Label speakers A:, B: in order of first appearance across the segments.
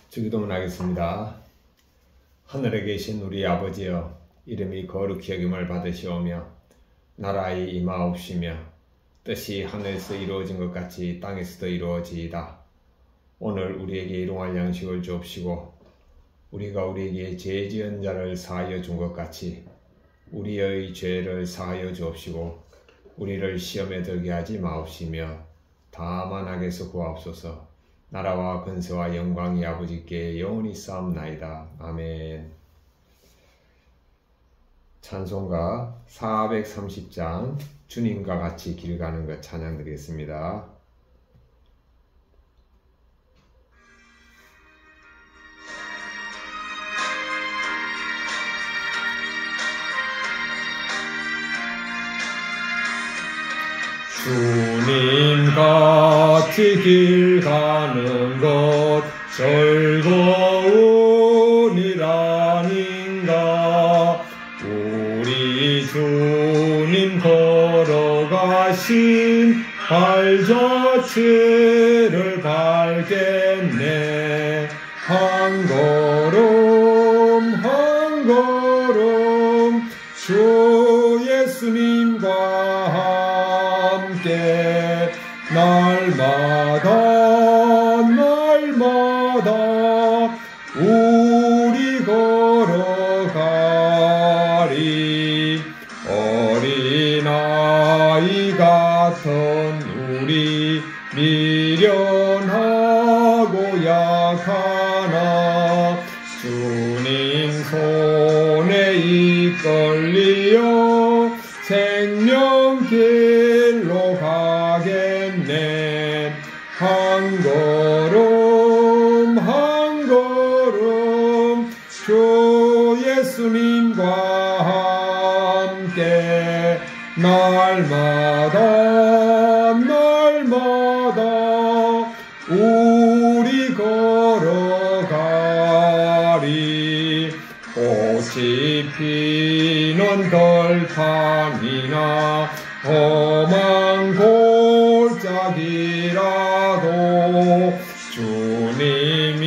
A: 주기도문 하겠습니다. 하늘에 계신 우리 아버지여, 이름이 거룩히 여김을 받으시오며 나라의 임하옵시며 뜻이 하늘에서 이루어진 것 같이 땅에서도 이루어지이다. 오늘 우리에게 일용할 양식을 주옵시고 우리가 우리에게 죄 지은 자를 사하여 준 것 같이 우리의 죄를 사하여 주옵시고 우리를 시험에 들게 하지 마옵시며 다만 악에서 구하옵소서. 나라와 근세와 영광이 아버지께 영원히 쌓옵나이다. 아멘. 찬송가 430장 주님과 같이 길 가는 것 찬양 드리겠습니다. 주님 같이 길 가는 것 즐거운 일 아닌가. 우리 주님 걸어가신 발자취를 밟겠네. 한 걸음 한 걸음 주 예수님과 날마다 우리 걸어가리. 어린아이 같은 우리 미련하고 약하나 주님 손에 이끌리어 생명길로 가겠네. 한 걸음 한 걸음 주 예수님과 함께 날마다 우리 걸어가리. 꽃이 피는 들판이나 험한 골짜기라도 주님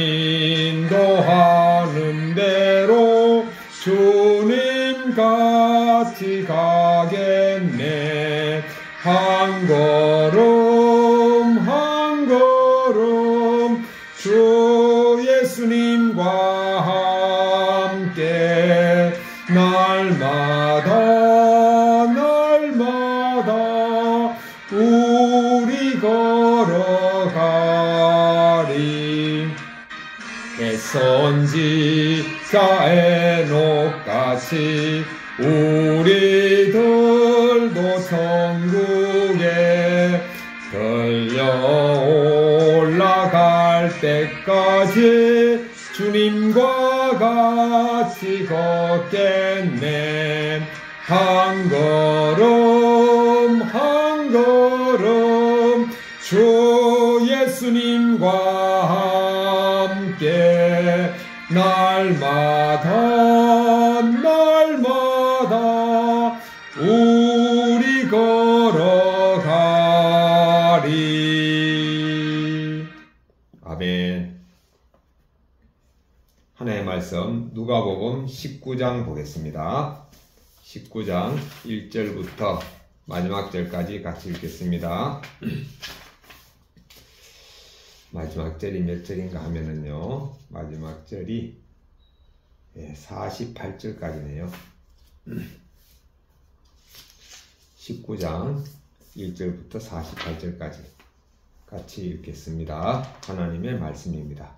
A: 인도하는 대로 주님 같이 가겠네. 한 걸음 한 걸음 주 예수님과 함께 날마다 우리 걸어가리. 애선지자 에녹같이 우리들도 천국에 들려 올라갈 때까지 주님과 같이 걷겠네. 한 걸음 한 걸음 주 예수님과 함께 날마다 우리 걸어가리. 아멘. 하나님의 말씀 누가복음 19장 보겠습니다. 19장 1절부터 마지막 절까지 같이 읽겠습니다. 마지막 절이 몇 절인가 하면은요, 마지막 절이 48절까지네요. 19장 1절부터 48절까지 같이 읽겠습니다. 하나님의 말씀입니다.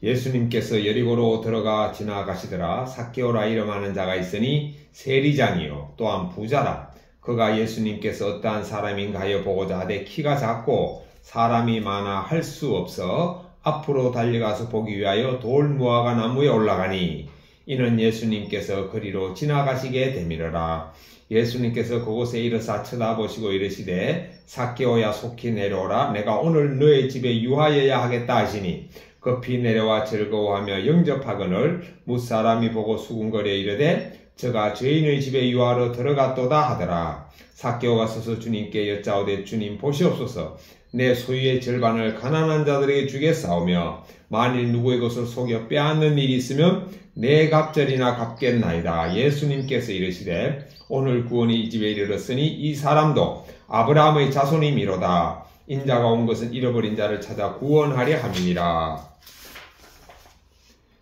A: 예수님께서 여리고로 들어가 지나가시더라. 삭개오라 이름하는 자가 있으니 세리장이요 또한 부자라. 그가 예수님께서 어떠한 사람인가 하여 보고자 하되 키가 작고 사람이 많아 할 수 없어 앞으로 달려가서 보기 위하여 돌무화과 나무에 올라가니 이는 예수님께서 그리로 지나가시게 되밀어라. 예수님께서 그곳에 이르사 쳐다보시고 이르시되 삭개오야 속히 내려오라. 내가 오늘 너의 집에 유하여야 하겠다 하시니 급히 내려와 즐거워하며 영접하거늘 무사람이 보고 수군거려 이르되 저가 죄인의 집에 유하러 들어갔도다 하더라. 삭개오가 서서 주님께 여짜오되 주님 보시옵소서. 내 소유의 절반을 가난한 자들에게 주겠사오며 만일 누구의 것을 속여 빼앗는 일이 있으면 내 갑절이나 갚겠나이다. 예수님께서 이르시되 오늘 구원이 이 집에 이르렀으니 이 사람도 아브라함의 자손이미로다. 인자가 온 것은 잃어버린 자를 찾아 구원하려 함이니라.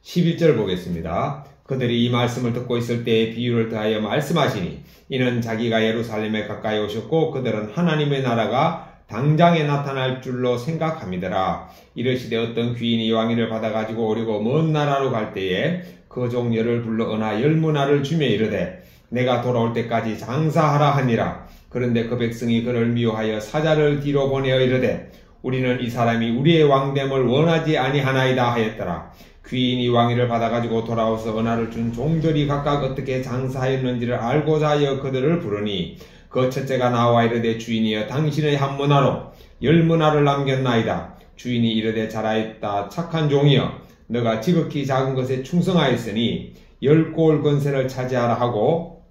A: 11절 보겠습니다. 그들이 이 말씀을 듣고 있을 때에 비유를 더하여 말씀하시니 이는 자기가 예루살렘에 가까이 오셨고 그들은 하나님의 나라가 당장에 나타날 줄로 생각함이더라. 이르시되 어떤 귀인이 왕위를 받아가지고 오려고 먼 나라로 갈 때에 그 종려를 불러 은하 10문화를 주며 이르되 내가 돌아올 때까지 장사하라 하니라. 그런데 그 백성이 그를 미워하여 사자를 뒤로 보내어 이르되 우리는 이 사람이 우리의 왕됨을 원하지 아니하나이다 하였더라. 귀인이 왕위를 받아가지고 돌아와서 은하를 준 종들이 각각 어떻게 장사하였는지를 알고자 하여 그들을 부르니 그 첫째가 나와 이르되 주인이여 당신의 한 문화로 10문화를 남겼나이다. 주인이 이르되 잘하였다 착한 종이여 너가 지극히 작은 것에 충성하였으니 10고을 권세를 차지하라 하고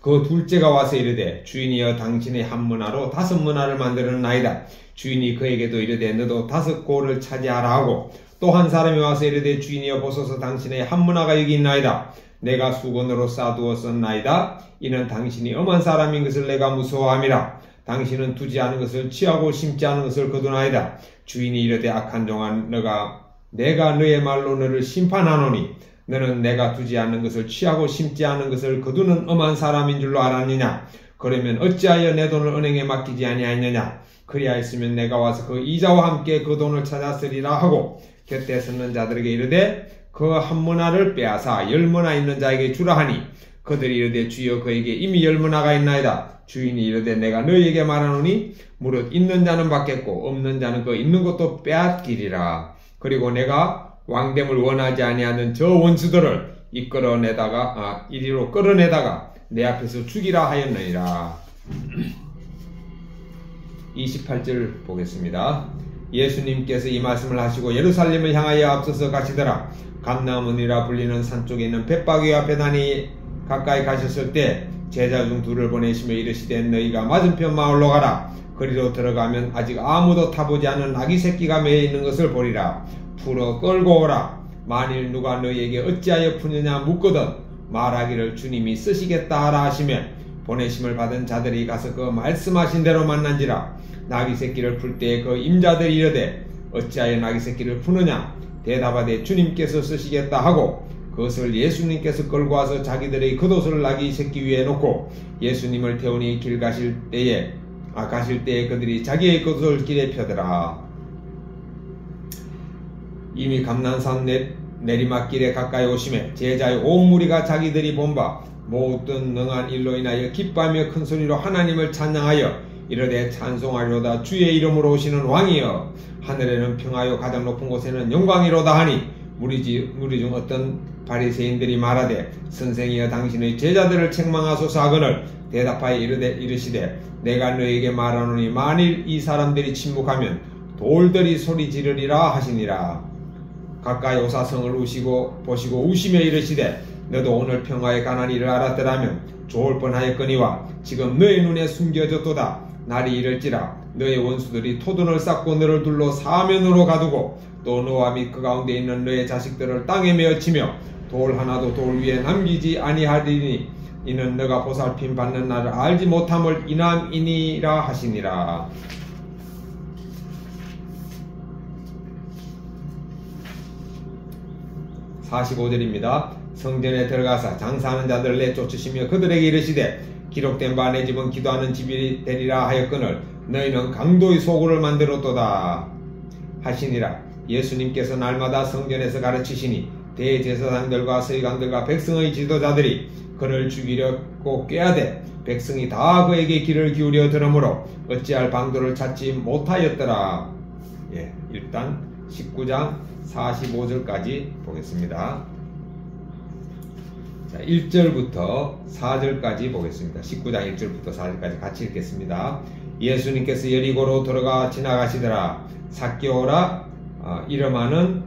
A: 그 둘째가 와서 이르되 주인이여 당신의 한 문화로 5문화를 만들었나이다. 주인이 그에게도 이르되 너도 5고을을 차지하라 하고 또 한 사람이 와서 이르되 주인이여 보소서 당신의 한 문화가 여기 있나이다. 내가 수건으로 싸두었었나이다. 이는 당신이 엄한 사람인 것을 내가 무서워함이라. 당신은 두지 않은 것을 취하고 심지 않은 것을 거두나이다. 주인이 이르되 악한 종아 내가 너의 말로 너를 심판하노니 너는 내가 두지 않는 것을 취하고 심지 않은 것을 거두는 엄한 사람인 줄로 알았느냐. 그러면 어찌하여 내 돈을 은행에 맡기지 아니하였느냐. 그리하였으면 내가 와서 그 이자와 함께 그 돈을 찾았으리라 하고 곁에 섰는 자들에게 이르되 그 한 문화를 빼앗아 10문화 있는 자에게 주라 하니 그들이 이르되 주여 그에게 이미 10문화가 있나이다. 주인이 이르되 내가 너희에게 말하노니 무릇 있는 자는 받겠고 없는 자는 그 있는 것도 빼앗기리라. 그리고 내가 왕됨을 원하지 아니하는 저 원수들을 이리로 끌어내다가 내 앞에서 죽이라 하였느니라. 28절 보겠습니다. 예수님께서 이 말씀을 하시고 예루살렘을 향하여 앞서서 가시더라. 감나문이라 불리는 산 쪽에 있는 벳바기와 베다니 가까이 가셨을 때 제자 중 둘을 보내시며 이르시되 너희가 맞은편 마을로 가라. 그리로 들어가면 아직 아무도 타보지 않은 아기 새끼가 매여 있는 것을 보리라. 풀어 끌고 오라. 만일 누가 너희에게 어찌하여 푸느냐 묻거든 말하기를 주님이 쓰시겠다 하라 하시며 보내심을 받은 자들이 가서 그 말씀하신 대로 만난지라. 나귀 새끼를 풀 때에 그 임자들이 이르되 어찌하여 나귀 새끼를 푸느냐. 대답하되 주님께서 쓰시겠다 하고 그것을 예수님께서 끌고 와서 자기들의 겉옷을 나귀 새끼 위에 놓고 예수님을 태우니 길 가실 때에 그들이 자기의 겉옷을 길에 펴더라. 이미 감난산 내리막길에 가까이 오심에 제자의 온 무리가 자기들이 본 바 모든 능한 일로 인하여 기뻐하며 큰 소리로 하나님을 찬양하여 이르되 찬송하리로다. 주의 이름으로 오시는 왕이여 하늘에는 평하여 가장 높은 곳에는 영광이로다 하니 무리 중 어떤 바리새인들이 말하되 선생이여 당신의 제자들을 책망하소서 하거늘 대답하여 이르시되 내가 너에게 말하노니 만일 이 사람들이 침묵하면 돌들이 소리 지르리라 하시니라. 가까이 오사 성을 보시고 우시며 이르시되 너도 오늘 평화에 관한 일을 알았더라면 좋을 뻔하였거니와 지금 너의 눈에 숨겨졌도다. 날이 이를지라 너의 원수들이 토둔을 쌓고 너를 둘러 사면으로 가두고 또 너와 및 그 가운데 있는 너의 자식들을 땅에 메어치며 돌 하나도 돌 위에 남기지 아니하리니 이는 너가 보살핌 받는 날을 알지 못함을 인함이니라 하시니라. (45절입니다) 성전에 들어가사 장사하는 자들을 내쫓으시며 그들에게 이르시되 기록된 바 내 집은 기도하는 집이 되리라 하였거늘 너희는 강도의 소굴을 만들었도다 하시니라. 예수님께서 날마다 성전에서 가르치시니 대제사장들과 서기관들과 백성의 지도자들이 그를 죽이려고 꾀하되 백성이 다 그에게 귀를 기울여 들으므로 어찌할 방도를 찾지 못하였더라. 일단 19장 45절까지 보겠습니다. 1절부터 4절까지 보겠습니다. 19장 1절부터 4절까지 같이 읽겠습니다. 예수님께서 여리고로 들어가 지나가시더라. 삭개오라 이름하는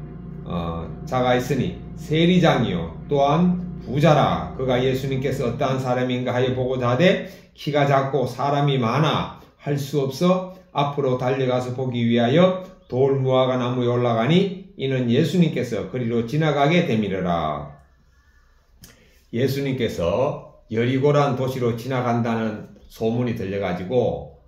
A: 자가 있으니 세리장이요 또한 부자라. 그가 예수님께서 어떠한 사람인가 하여 보고자 하되 키가 작고 사람이 많아 할 수 없어 앞으로 달려가서 보기 위하여 돌 무화과 나무에 올라가니 이는 예수님께서 그리로 지나가게 되밀어라. 예수님께서 여리고라는 도시로 지나간다는 소문이 들려가지고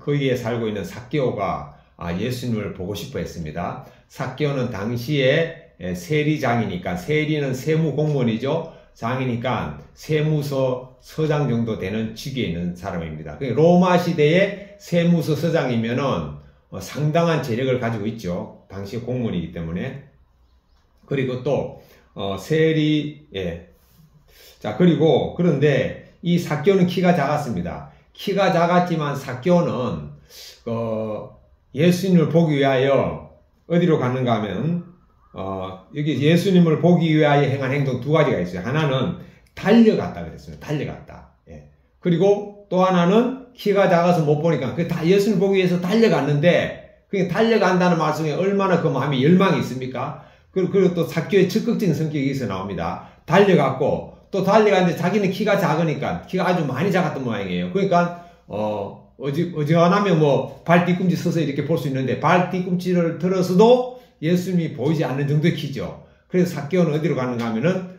A: 거기에 살고 있는 삭개오가 예수님을 보고 싶어 했습니다. 삭개오는 당시에 세리장이니까, 세리는 세무공무원이죠. 장이니까 세무서 서장 정도 되는 직위에 있는 사람입니다. 로마 시대의 세무서 서장이면은 상당한 재력을 가지고 있죠. 당시 공무원이기 때문에. 그리고 또 세리, 자, 그리고 그런데 이 삭개오는 키가 작았습니다. 키가 작았지만 삭개오는 예수님을 보기 위하여 어디로 갔는가 하면 여기 예수님을 보기 위하여 행한 행동 두 가지가 있어요. 하나는 달려갔다 그랬습니다. 달려갔다. 그리고 또 하나는 키가 작아서 못 보니까 다 예수님을 보기 위해서 달려갔는데 그 달려간다는 말씀에 얼마나 그 마음이 열망이 있습니까? 그리고 또 삭개오의 적극적인 성격이 여기서 나옵니다. 달려갔고 또 달려갔는데 자기는 키가 작으니까 키가 아주 많이 작았던 모양이에요. 그러니까 어지간하면 뭐 발 뒤꿈치 서서 이렇게 볼 수 있는데 발 뒤꿈치를 들어서도 예수님이 보이지 않는 정도의 키죠. 그래서 삭개오는 어디로 가는가 하면은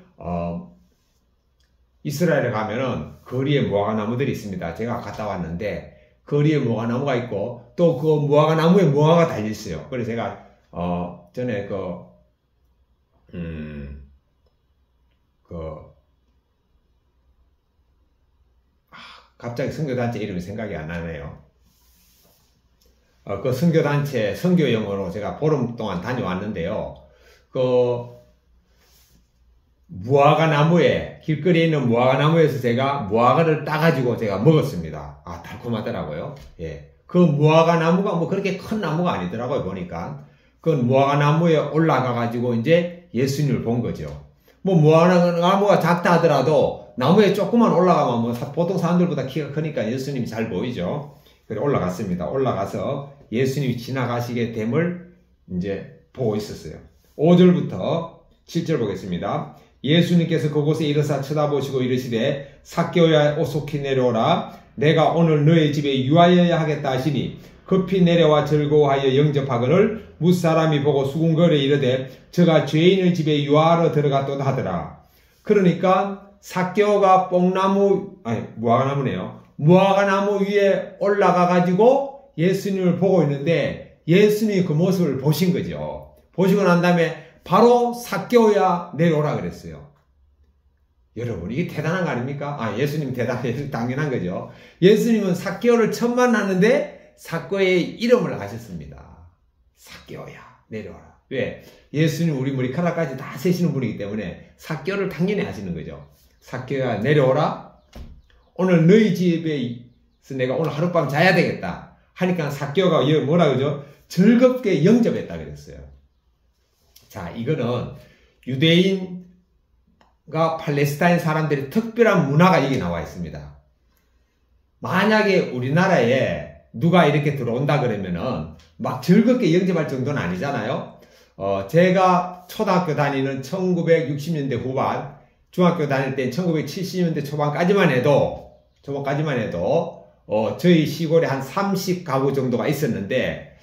A: 이스라엘에 가면은 거리에 무화과나무들이 있습니다. 제가 갔다 왔는데 거리에 무화과나무가 있고 또 그 무화과나무에 무화과가 달려 있어요. 그래서 제가 전에 갑자기 선교단체 이름이 생각이 안 나네요. 그 선교단체 선교용으로 제가 보름 동안 다녀왔는데요. 무화과 나무에, 길거리에 있는 무화과 나무에서 제가 무화과를 따가지고 제가 먹었습니다. 달콤하더라고요. 그 무화과 나무가 뭐 그렇게 큰 나무가 아니더라고요, 보니까. 그 무화과 나무에 올라가가지고 이제 예수님을 본 거죠. 뭐 무화과 나무가 작다 하더라도 나무에 조금만 올라가면 뭐 보통 사람들보다 키가 크니까 예수님이 잘 보이죠. 그래 올라갔습니다. 올라가서 예수님이 지나가시게 됨을 이제 보고 있었어요. 5절부터 7절 보겠습니다. 예수님께서 그곳에 이르사 쳐다보시고 이르시되 삭개오야 오속히 내려오라. 내가 오늘 너의 집에 유하여야 하겠다 하시니 급히 내려와 즐거워하여 영접하거늘 무사람이 보고 수군거려 이르되 저가 죄인의 집에 유하러 들어갔도다 하더라. 그러니까 삭개오가 무화과나무네요. 무화과나무 위에 올라가 가지고 예수님을 보고 있는데 예수님이 그 모습을 보신 거죠. 보시고 난 다음에 바로 삭개오야 내려오라 그랬어요. 여러분 이게 대단한 거 아닙니까? 예수님 당연한 거죠. 예수님은 삭개오를 처음 만났는데 삭개오의 이름을 아셨습니다. 삭개오야 내려오라. 왜? 예수님 우리 머리카락까지 다 세시는 분이기 때문에 삭개오를 당연히 아시는 거죠. 삭개오야 내려오라. 오늘 너희 집에서 내가 오늘 하룻밤 자야 되겠다 하니까 삭개오가 뭐라 그러죠? 즐겁게 영접했다 그랬어요. 자, 이거는 유대인과 팔레스타인 사람들의 특별한 문화가 여기 나와 있습니다. 만약에 우리나라에 누가 이렇게 들어온다 그러면은 막 즐겁게 영접할 정도는 아니잖아요. 제가 초등학교 다니는 1960년대 후반, 중학교 다닐 때 1970년대 초반까지만 해도 저희 시골에 한 30가구 정도가 있었는데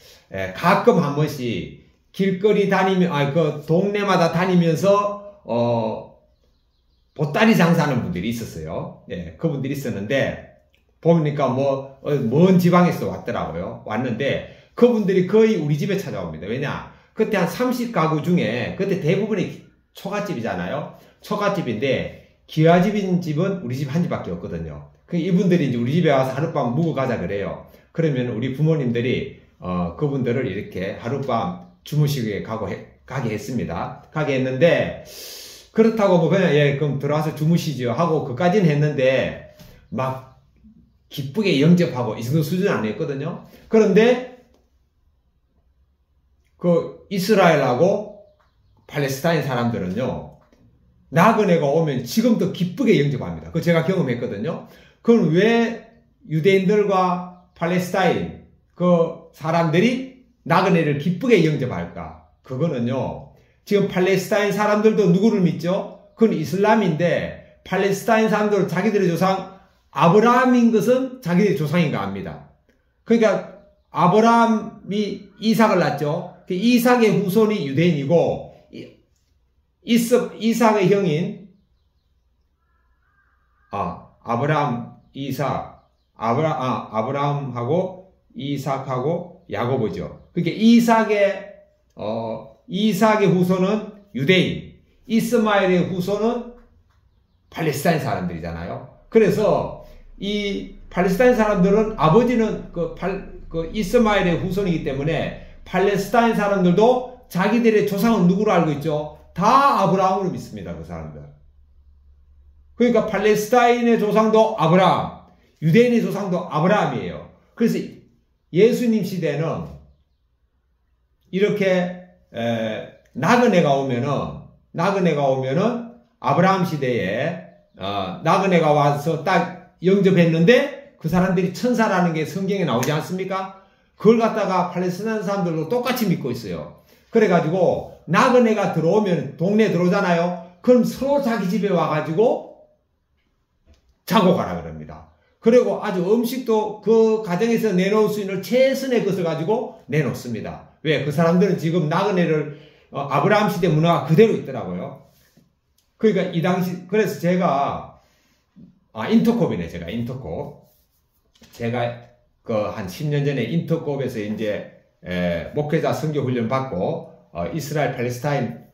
A: 가끔 한 번씩 길거리 다니면 동네마다 다니면서 보따리 장사하는 분들이 있었어요. 그분들이 있었는데 보니까 먼 지방에서 왔더라고요. 왔는데 그분들이 거의 우리 집에 찾아옵니다. 왜냐? 그때 한 30가구 중에 그때 대부분이 초가집이잖아요. 초가집인데 기와집인 집은 우리 집 한 집밖에 없거든요. 이분들이 이제 우리 집에 와서 하룻밤 묵어 가자 그래요. 그러면 우리 부모님들이 그분들을 이렇게 하룻밤 주무시게 가게 했습니다. 가게 했는데 그렇다고 그냥 그럼 들어와서 주무시죠 하고 그까지는 했는데 막 기쁘게 영접하고 이 정도 수준은 아니었거든요. 그런데 그 이스라엘하고 팔레스타인 사람들은요 나그네가 오면 지금도 기쁘게 영접합니다. 그거 제가 경험했거든요. 그럼 왜 유대인들과 팔레스타인 그 사람들이 나그네를 기쁘게 영접할까? 그거는요 지금 팔레스타인 사람들도 누구를 믿죠? 그건 이슬람인데 팔레스타인 사람들은 자기들의 조상 아브라함인 것은 자기들의 조상인가 합니다. 그러니까 아브라함이 이삭을 낳죠. 이삭의 후손이 유대인이고 이삭의 형인 아브라함, 이삭, 아브라함하고 이삭하고 야고보죠. 그러니까 이삭의 후손은 유대인, 이스마엘의 후손은 팔레스타인 사람들이잖아요. 그래서 이 팔레스타인 사람들은 아버지는 이스마엘의 후손이기 때문에 팔레스타인 사람들도 자기들의 조상은 누구로 알고 있죠? 다 아브라함으로 믿습니다. 그 사람들. 그러니까 팔레스타인의 조상도 아브라함, 유대인의 조상도 아브라함이에요. 그래서 예수님 시대는 이렇게 나그네가 오면은 아브라함 시대에 나그네가 와서 딱 영접했는데 그 사람들이 천사라는 게 성경에 나오지 않습니까? 그걸 갖다가 팔레스타인 사람들도 똑같이 믿고 있어요. 그래가지고 나그네가 들어오면 동네에 들어오잖아요. 그럼 서로 자기 집에 와가지고 자고 가라 그럽니다. 그리고 아주 음식도 그 가정에서 내놓을 수 있는 최선의 것을 가지고 내놓습니다. 왜? 그 사람들은 지금 나그네를 아브라함 시대 문화가 그대로 있더라고요. 그러니까 이 당시 그래서 제가 인터콥이네. 제가 인터콥. 제가 한 10년 전에 인터콥에서 이제 목회자 선교 훈련 받고 이스라엘 팔레스타인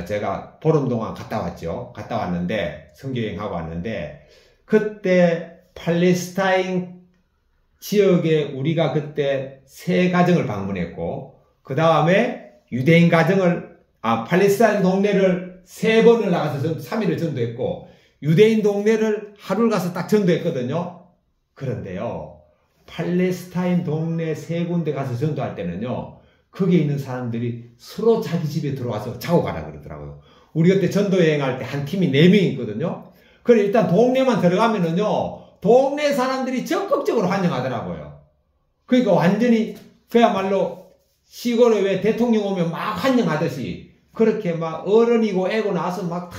A: 제가 보름 동안 갔다 왔죠. 갔다 왔는데 선교여행하고 왔는데 그때 팔레스타인 지역에 우리가 그때 3가정을 방문했고 그 다음에 유대인 가정을 팔레스타인 동네를 3번을 나가서 3일을 전도했고 유대인 동네를 하루를 가서 딱 전도했거든요. 그런데요 팔레스타인 동네 3군데 가서 전도할 때는요 거기에 있는 사람들이 서로 자기 집에 들어와서 자고 가라 그러더라고요. 우리 그때 전도 여행할 때 한 팀이 4명 있거든요. 그래 일단 동네만 들어가면은요 동네 사람들이 적극적으로 환영하더라고요. 그러니까 완전히 그야말로 시골에 왜 대통령 오면 막 환영하듯이 그렇게 막 어른이고 애고 나서 막 다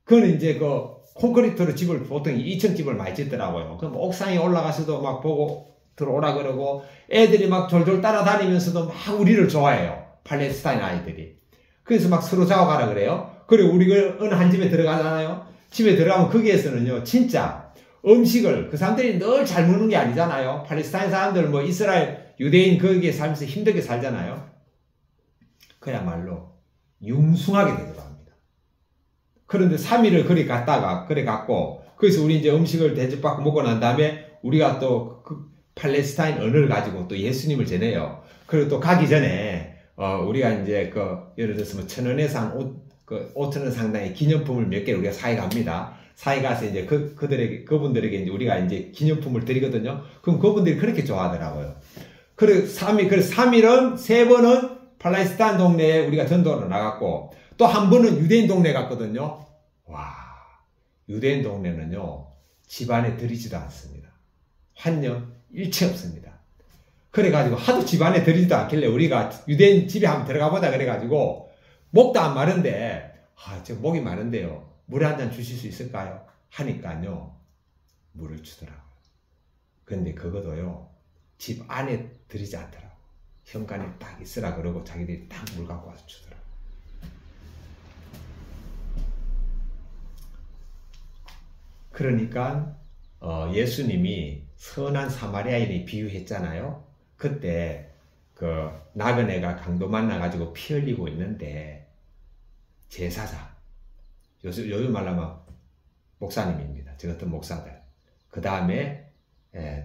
A: 그는 이제 콘크리트로 집을 보통 2층 집을 많이 짓더라고요. 그럼 옥상에 올라가서도 막 보고 들어오라 그러고 애들이 막 졸졸 따라다니면서도 막 우리를 좋아해요. 팔레스타인 아이들이. 그래서 막 서로 자고가라 그래요. 그리고 우리가 어느 한 집에 들어가잖아요. 집에 들어가면 거기에서는요 진짜 음식을 그 사람들이 늘 잘 먹는 게 아니잖아요. 팔레스타인 사람들 뭐 이스라엘 유대인 거기에 살면서 힘들게 살잖아요. 그야말로 융숭하게 되기도 합니다. 그런데 3일을 그리 갔다가 그래 갔고 거기서 우리 이제 음식을 대접받고 먹고 난 다음에 우리가 또 그 팔레스타인 언어를 가지고 또 예수님을 전해요. 그리고 또 가기 전에 우리가 이제 예를 들어서 뭐 1,000원에서 한 5,000원 상당의 기념품을 몇 개를 우리가 사에 갑니다. 사에 가서 이제 그분들에게 이제 우리가 이제 기념품을 드리거든요. 그럼 그분들이 그렇게 좋아하더라고요. 그리고 3일은 3번은 팔레스타인 동네에 우리가 전도를 나갔고 또 한 번은 유대인 동네 갔거든요. 와, 유대인 동네는요 집안에 들이지도 않습니다. 환영 일체 없습니다. 그래가지고 하도 집안에 들이지도 않길래 우리가 유대인 집에 한번 들어가 보자 그래가지고 목도 안 마른데 저 목이 마른데요 물 한 잔 주실 수 있을까요? 하니까요 물을 주더라고요. 근데 그것도요 집 안에 들이지 않더라고요. 현관에 딱 있으라 그러고 자기들이 딱 물 갖고 와서 주더라고요. 그러니까 예수님이 선한 사마리아인이 비유했잖아요. 그때 나그네가 강도 만나가지고 피 흘리고 있는데 제사장, 요즘 말하면 목사님입니다. 저 같은 목사들. 그 다음에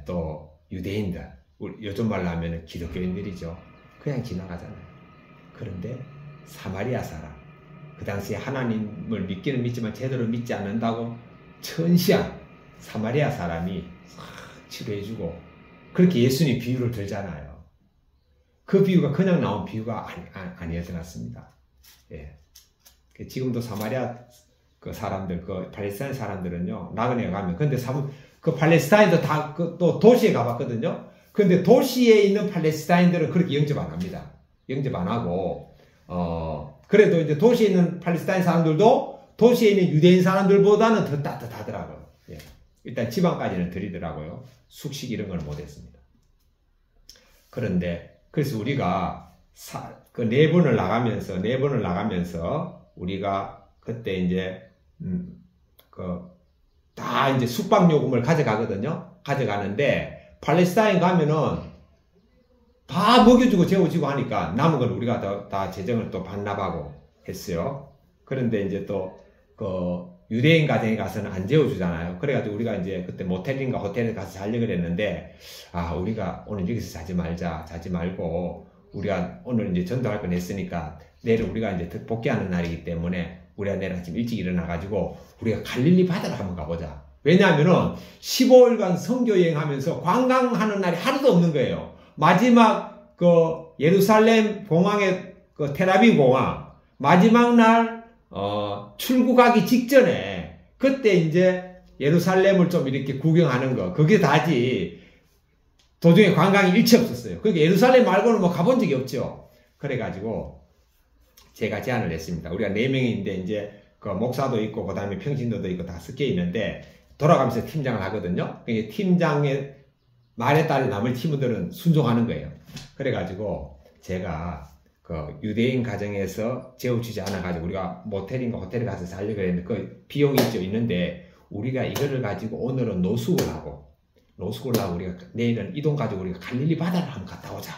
A: 또 유대인들, 요즘 말로 하면 기독교인들이죠. 그냥 지나가잖아요. 그런데 사마리아 사람, 그 당시에 하나님을 믿기는 믿지만 제대로 믿지 않는다고 천시한 사마리아 사람이 치료해주고 그렇게 예수님 비유를 들잖아요. 그 비유가 그냥 나온 비유가 아니었지 않습니다. 예. 지금도 사마리아 사람들, 팔레스타인 사람들은요, 나그네 가면, 근데 팔레스타인도 다 또 도시에 가봤거든요. 근데 도시에 있는 팔레스타인들은 그렇게 영접 안 합니다. 영접 안 하고, 그래도 이제 도시에 있는 팔레스타인 사람들도 도시에 있는 유대인 사람들보다는 더 따뜻하더라고요. 예. 일단 지방까지는 드리더라고요. 숙식 이런 걸 못했습니다. 그런데 그래서 우리가 그 네 번을 나가면서 우리가 그때 이제 다 이제 숙박요금을 가져가거든요. 가져가는데 팔레스타인 가면은 다 먹여주고 재워주고 하니까 남은 걸 우리가 다 재정을 또 반납하고 했어요. 그런데 이제 또 유대인 가정에 가서는 안 재워주잖아요. 그래가지고 우리가 이제 그때 모텔인가 호텔에 가서 자려고 그랬는데, 우리가 오늘 여기서 자지 말고 우리가 오늘 이제 전도할 건 했으니까 내일 우리가 이제 복귀하는 날이기 때문에 우리가 내일 아침 일찍 일어나가지고 우리가 갈릴리 바다를 한번 가보자. 왜냐하면은 15일간 선교여행 하면서 관광하는 날이 하루도 없는 거예요. 마지막 예루살렘 공항의 텔아비브 공항 마지막 날 출국하기 직전에 그때 이제 예루살렘을 좀 이렇게 구경하는 거 그게 다지 도중에 관광이 일치 없었어요. 그러니까 예루살렘 말고는 뭐 가본 적이 없죠. 그래가지고 제가 제안을 했습니다. 우리가 4명인데 이제 목사도 있고 그 다음에 평신도도 있고 다 섞여 있는데 돌아가면서 팀장을 하거든요. 그러니까 팀장의 말에 따라 남을 팀원들은 순종하는 거예요. 그래가지고 제가 유대인 가정에서 재워주지 않아가지고 우리가 모텔인가 호텔에 가서 살려고 했는데 그 비용이 있는데 우리가 이거를 가지고 오늘은 노숙을 하고 우리가 내일은 이 돈 가지고 우리가 갈릴리 바다를 한번 갔다 오자.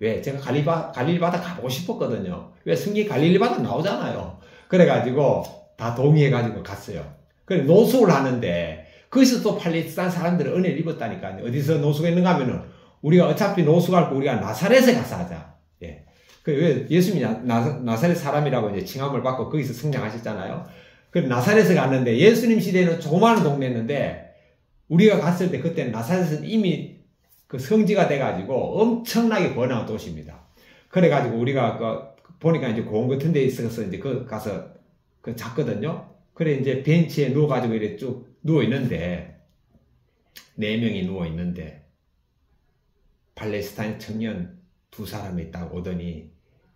A: 왜? 제가 갈릴리 바다 가보고 싶었거든요. 왜? 성경에 갈릴리 바다 나오잖아요. 그래가지고 다 동의해가지고 갔어요. 그래 노숙을 하는데 거기서 또 팔레스타인 사람들은 은혜를 입었다니까요. 어디서 노숙했는가 하면은 우리가 어차피 노숙할 거 우리가 나사렛에 가서 하자. 예. 왜 예수님이 나사렛 사람이라고 이제 칭함을 받고 거기서 성장하셨잖아요. 그래 나사렛에 갔는데 예수님 시대에는 조그마한 동네였는데 우리가 갔을 때 그때는 나사렛은 이미 성지가 돼가지고 엄청나게 번화한 도시입니다. 그래가지고 우리가 보니까 이제 공원 같은 데 있어서 이제 가서 잤거든요. 그래 이제 벤치에 누워가지고 이렇게 쭉 누워있는데 4명이 누워있는데 팔레스타인 청년 2사람이 딱 오더니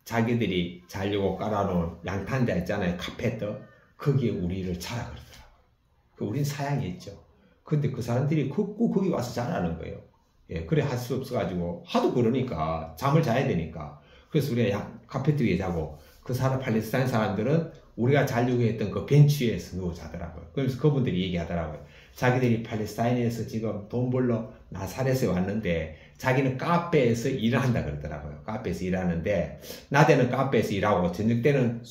A: 자기들이 자려고 깔아놓은 양탄자 있잖아요. 카페트 거기에 우리를 자라 그러더라고요. 우린 사양이 있죠. 근데 그 사람들이 꼭 거기 와서 자라는 거예요. 예, 그래 할 수 없어가지고 하도 그러니까 잠을 자야 되니까 그래서 우리가 카페트 위에 자고 그 팔레스타인 사람들은 우리가 자려고 했던 그 벤치 위에서 누워 자더라고요. 그래서 그분들이 얘기하더라고요. 자기들이 팔레스타인에서 지금 돈 벌러 나사렛에 왔는데 자기는 카페에서 일을 한다 그러더라고요. 카페에서 일하는데 낮에는 카페에서 일하고 저녁 때는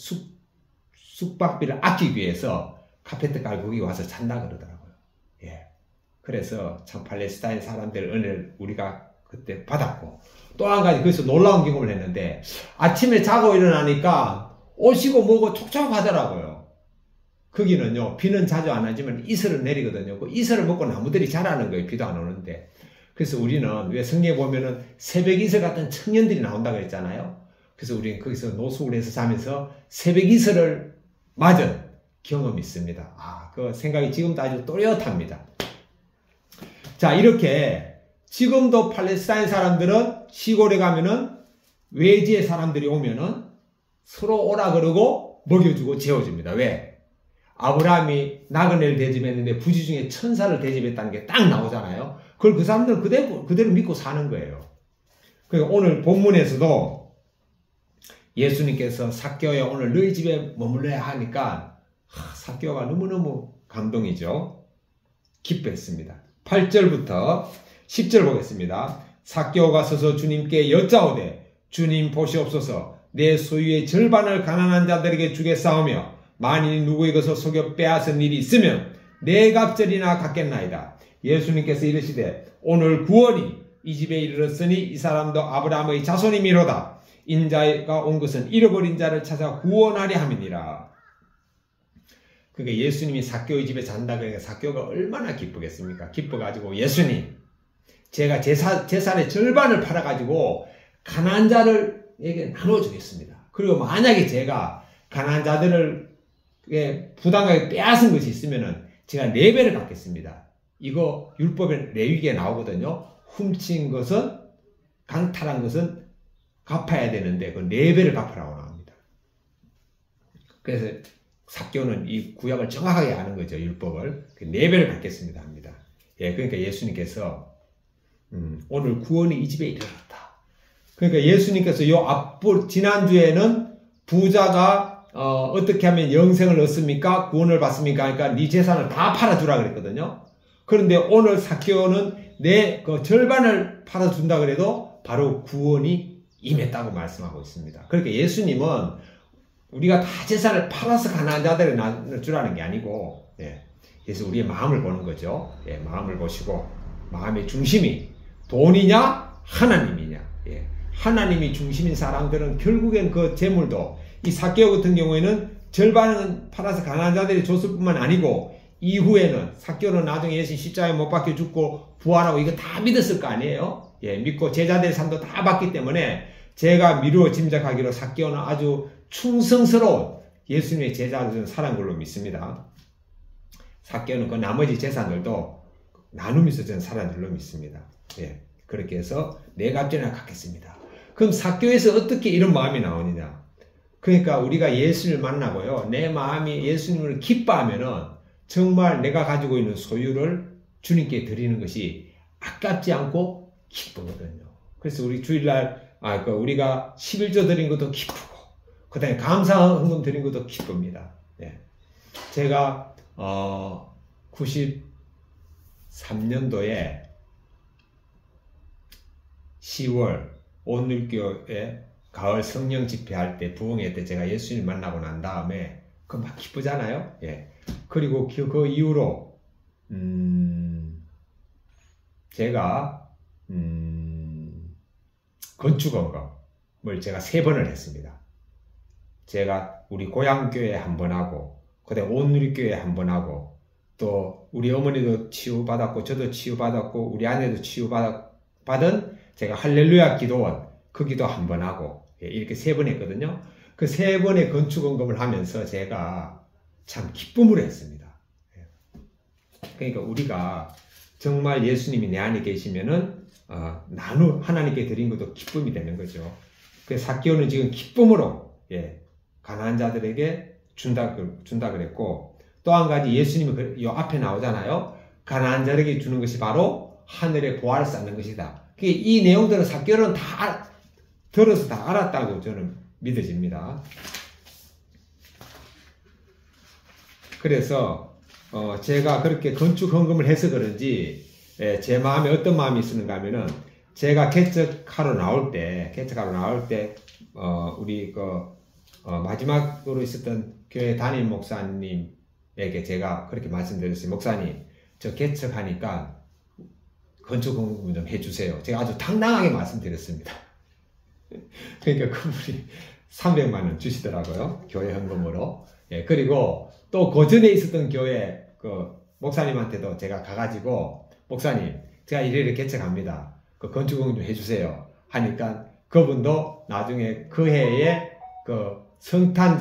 A: 숙박비를 아끼기 위해서 카페트 깔고 거기 와서 잔다 그러더라고요. 예. 그래서 참 팔레스타인 사람들 은혜를 우리가 그때 받았고 또 한 가지 거기서 놀라운 경험을 했는데 아침에 자고 일어나니까 옷이고 뭐고 촉촉하더라고요. 거기는요 비는 자주 안 하지만 이슬은 내리거든요. 그 이슬을 먹고 나무들이 자라는 거예요. 비도 안 오는데. 그래서 우리는 왜 성경에 보면은 새벽 이슬 같은 청년들이 나온다고 했잖아요. 그래서 우리는 거기서 노숙을 해서 자면서 새벽 이슬을 맞은 경험이 있습니다. 그 생각이 지금도 아주 또렷합니다. 자, 이렇게 지금도 팔레스타인 사람들은 시골에 가면은 외지의 사람들이 오면은 서로 오라 그러고 먹여주고 재워줍니다. 왜? 아브라함이 나그네를 대접했는데 부지 중에 천사를 대접했다는 게 딱 나오잖아요. 그걸 그 사람들은 그대로 믿고 사는 거예요. 그러니까 오늘 본문에서도 예수님께서 삭개오야 오늘 너희 집에 머물러야 하니까 삭개오가 너무너무 감동이죠. 기뻐했습니다. 8절부터 10절 보겠습니다. 삭개오가 서서 주님께 여짜오되 주님 보시옵소서 내 소유의 절반을 가난한 자들에게 주겠사오며 만일 누구의 것을 속여 빼앗은 일이 있으면 네 갑절이나 갚겠나이다. 예수님께서 이르시되 오늘 구원이 이 집에 이르렀으니 이 사람도 아브라함의 자손이미로다. 인자가 온 것은 잃어버린 자를 찾아 구원하려 함이니라. 그러니까 예수님이 삭개오의 집에 잔다 그러니까 삭개오가 얼마나 기쁘겠습니까? 기뻐가지고 예수님 제가 재산의 절반을 팔아가지고 가난한 자들에게 나눠주겠습니다. 그리고 만약에 제가 가난한 자들에게 부당하게 빼앗은 것이 있으면은 제가 4배를 갚겠습니다. 이거 율법에 레위기에 나오거든요. 훔친 것은 강탈한 것은 갚아야 되는데 그 4배를 갚으라고 나옵니다. 그래서 삭개오는 이 구약을 정확하게 아는 거죠. 율법을. 4배를 갚겠습니다 합니다. 예, 그러니까 예수님께서 오늘 구원이 이 집에 이르렀다. 그러니까 예수님께서 지난주에는 부자가 어떻게 하면 영생을 얻습니까? 구원을 받습니까? 그러니까 네 재산을 다 팔아주라 그랬거든요. 그런데 오늘 삭개오는 내 그 절반을 팔아준다 그래도 바로 구원이 임했다고 말씀하고 있습니다. 그러니까 예수님은 우리가 다 재산을 팔아서 가난한 자들을 나눌 줄 아는 게 아니고, 예, 그래서 우리의 마음을 보는 거죠. 예, 마음을 보시고 마음의 중심이 돈이냐 하나님이냐. 예, 하나님이 중심인 사람들은 결국엔 그 재물도 이 삭개오 같은 경우에는 절반은 팔아서 가난한 자들이 줬을 뿐만 아니고 이후에는 삭개오는 나중에 예수 십자가에 못 박혀 죽고 부활하고 이거 다 믿었을 거 아니에요. 예, 믿고 제자들의 삶도 다 받기 때문에 제가 미루어 짐작하기로 삭개오는 아주 충성스러운 예수님의 제자들은 살아난 걸로 믿습니다. 삭개오는 그 나머지 재산들도 나누면서 저는 살아난 걸로 믿습니다. 예, 그렇게 해서 4갑절이나 갖겠습니다. 그럼 삭개오에서 어떻게 이런 마음이 나오느냐? 그러니까 우리가 예수를 만나고요, 내 마음이 예수님을 기뻐하면은 정말 내가 가지고 있는 소유를 주님께 드리는 것이 아깝지 않고 기쁘거든요. 그래서 우리 주일날 우리가 11조 드린 것도 기쁘고 그 다음에 감사 헌금 드린 것도 기쁩니다. 예. 제가 93년도에 10월 온누리교회 가을 성령 집회할 때 부흥회 때 제가 예수님 만나고 난 다음에 그 막 기쁘잖아요. 예. 그리고 그 이후로 제가 건축원금을 제가 3번을 했습니다. 제가 우리 고향교회 한 번 하고 그다음에 온누리교회 한 번 하고 또 우리 어머니도 치유받았고 저도 치유받았고 우리 아내도 치유받은 제가 할렐루야 기도원 그 기도 한 번 하고 이렇게 3번 했거든요. 그 3번의 건축원금을 하면서 제가 참 기쁨으로 했습니다. 그러니까 우리가 정말 예수님이 내 안에 계시면은 하나님께 드린 것도 기쁨이 되는 거죠. 그래서 삭개오는 지금 기쁨으로 가난한 자들에게 준다 그랬고 또 한 가지 예수님이 이 앞에 나오잖아요. 가난한 자에게 주는 것이 바로 하늘의 보화를 쌓는 것이다. 이 내용들은 삭개오는 다 들어서 다 알았다고 저는 믿어집니다. 그래서 제가 그렇게 건축 헌금을 해서 그런지 제 마음에 어떤 마음이 있었는가 하면은 제가 개척하러 나올 때 우리 마지막으로 있었던 교회 담임 목사님에게 제가 그렇게 말씀드렸어요. 목사님, 저 개척하니까 건축 헌금 좀 해주세요. 제가 아주 당당하게 말씀드렸습니다. 그러니까 그분이 300만 원 주시더라고요. 교회 헌금으로. 예, 그리고 또 그 전에 있었던 교회 목사님한테도 제가 가가지고 목사님, 제가 이래를 개척합니다. 그 건축헌금 좀 해주세요. 하니까 그분도 나중에 그 해에 성탄